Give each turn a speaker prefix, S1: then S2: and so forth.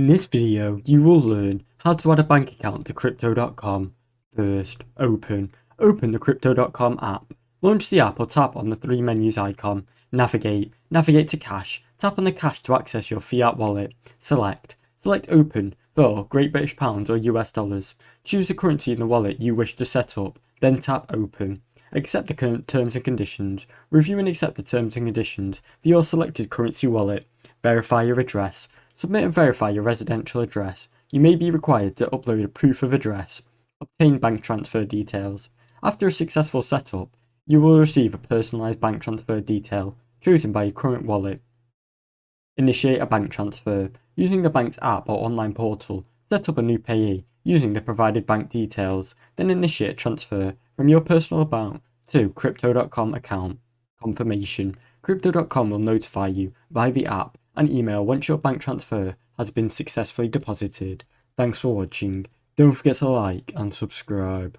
S1: In this video, you will learn how to add a bank account to Crypto.com. First, open the Crypto.com app. Launch the app or tap on the three menus icon. Navigate to cash. Tap on the cash to access your fiat wallet. Select open for Great British Pounds or US dollars. Choose the currency in the wallet you wish to set up, then tap open. Accept the current terms and conditions. Review and accept the terms and conditions for your selected currency wallet. Verify your address. Submit and verify your residential address. You may be required to upload a proof of address. Obtain bank transfer details. After a successful setup, you will receive a personalised bank transfer detail chosen by your current wallet. Initiate a bank transfer. Using the bank's app or online portal, set up a new payee using the provided bank details, then initiate a transfer from your personal account to Crypto.com account. Confirmation. Crypto.com will notify you via the app and email once your bank transfer has been successfully deposited. Thanks for watching. Don't forget to like and subscribe.